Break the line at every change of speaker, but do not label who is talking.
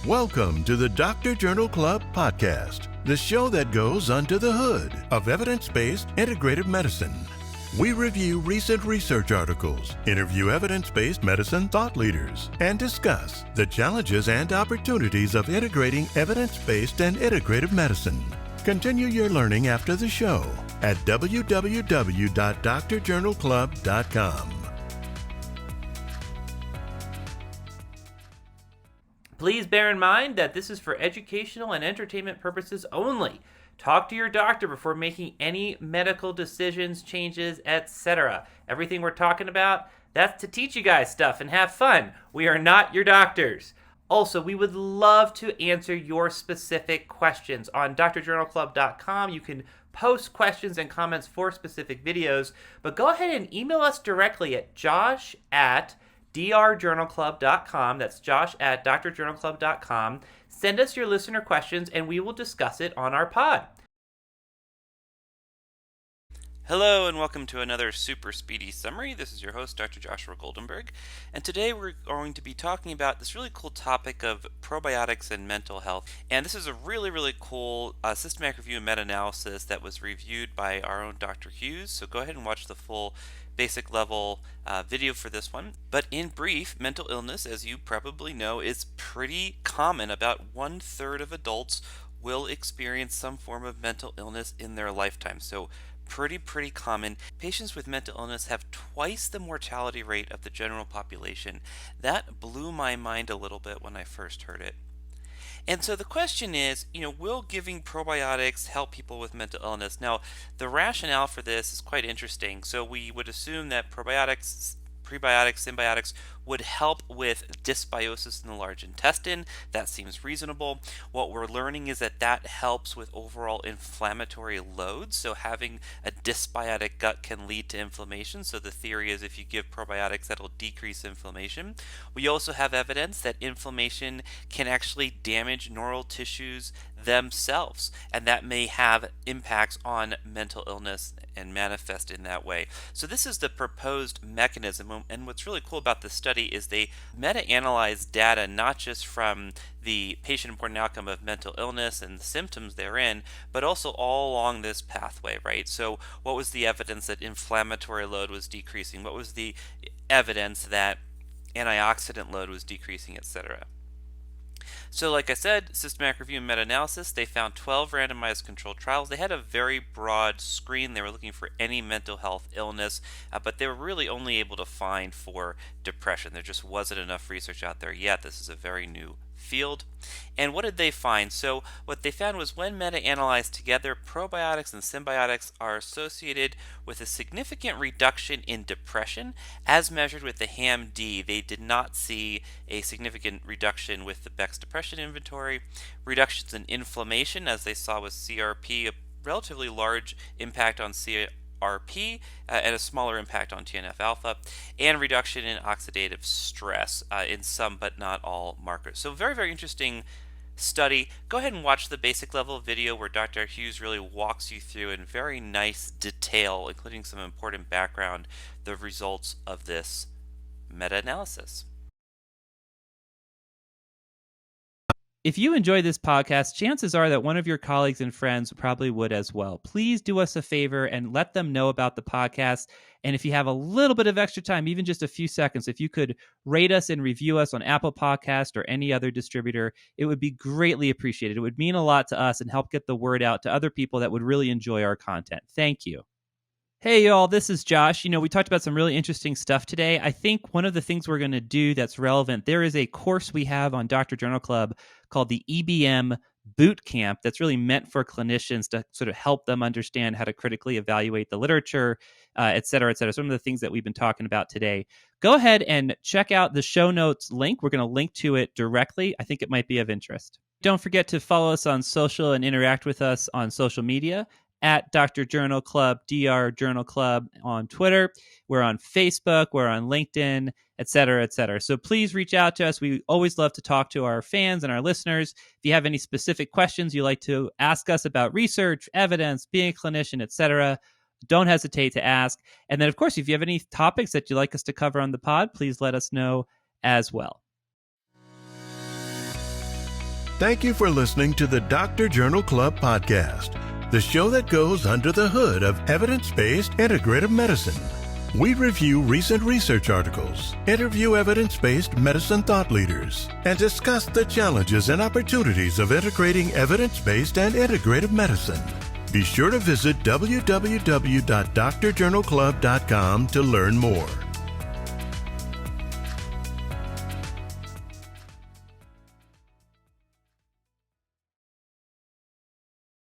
Welcome to the Doctor Journal Club podcast, the show that goes under the hood of evidence-based integrative medicine. We review recent research articles, interview evidence-based medicine thought leaders, and discuss the challenges and opportunities of integrating evidence-based and integrative medicine. Continue your learning after the show at www.drjournalclub.com.
Please bear in mind that this is for educational and entertainment purposes only. Talk to your doctor before making any medical decisions, changes, etc. Everything we're talking about, that's to teach you guys stuff and have fun. We are not your doctors. Also, we would love to answer your specific questions. On drjournalclub.com, you can post questions and comments for specific videos, but go ahead and email us directly at josh@drjournalclub.com. That's josh@drjournalclub.com. Send us your listener questions and we will discuss it on our pod. Hello and welcome to another super speedy summary. This is your host, Dr. Joshua Goldenberg, and today we're going to be talking about this really cool topic of probiotics and mental health. And this is a really cool systematic review and meta-analysis that was reviewed by our own Dr. Hughes. So go ahead and watch the full basic level video for this one. But in brief, mental illness, as you probably know, is pretty common. About 1/3 of adults will experience some form of mental illness in their lifetime. So pretty common. Patients with mental illness have twice the mortality rate of the general population. That blew my mind a little bit when I first heard it. And so the question is, will giving probiotics help people with mental illness? Now, the rationale for this is quite interesting. So we would assume that probiotics, prebiotics, symbiotics would help with dysbiosis in the large intestine. That seems reasonable. What we're learning is that that helps with overall inflammatory loads. So having a dysbiotic gut can lead to inflammation. So the theory is if you give probiotics, that'll decrease inflammation. We also have evidence that inflammation can actually damage neural tissues themselves, and that may have impacts on mental illness and manifest in that way. So this is the proposed mechanism, and what's really cool about this study is they meta-analyzed data not just from the patient-reported outcome of mental illness and the symptoms therein, but also all along this pathway, right? So what was the evidence that inflammatory load was decreasing? What was the evidence that antioxidant load was decreasing, etc.? So like I said, systematic review and meta-analysis, they found 12 randomized controlled trials. They had a very broad screen. They were looking for any mental health illness, but they were really only able to find for depression. There just wasn't enough research out there yet. This is a very new field. And what did they find? So what they found was when meta-analyzed together, probiotics and symbiotics are associated with a significant reduction in depression as measured with the HAM-D. They did not see a significant reduction with the Beck's depression inventory. Reductions in inflammation, as they saw with CRP, a relatively large impact on CRP and a smaller impact on TNF-alpha, and reduction in oxidative stress in some but not all markers. So very interesting study. Go ahead and watch the basic level video where Dr. Hughes really walks you through in very nice detail, including some important background, the results of this meta-analysis. If you enjoy this podcast, chances are that one of your colleagues and friends probably would as well. Please do us a favor and let them know about the podcast. And if you have a little bit of extra time, even just a few seconds, if you could rate us and review us on Apple Podcast or any other distributor, it would be greatly appreciated. It would mean a lot to us and help get the word out to other people that would really enjoy our content. Thank you. Hey, y'all, this is Josh. We talked about some really interesting stuff today. I think one of the things we're going to do that's relevant, there is a course we have on Dr. Journal Club called the EBM Boot Camp that's really meant for clinicians to sort of help them understand how to critically evaluate the literature, et cetera, et cetera. Some of the things that we've been talking about today. Go ahead and check out the show notes link. We're going to link to it directly. I think it might be of interest. Don't forget to follow us on social and interact with us on social media. At Dr. Journal Club, Dr. Journal Club on Twitter. We're on Facebook, we're on LinkedIn, et cetera, et cetera. So please reach out to us. We always love to talk to our fans and our listeners. If you have any specific questions you'd like to ask us about research, evidence, being a clinician, et cetera, don't hesitate to ask. And then, of course, if you have any topics that you'd like us to cover on the pod, please let us know as well.
Thank you for listening to the Doctor Journal Club podcast, the show that goes under the hood of evidence-based integrative medicine. We review recent research articles, interview evidence-based medicine thought leaders, and discuss the challenges and opportunities of integrating evidence-based and integrative medicine. Be sure to visit www.drjournalclub.com to learn more.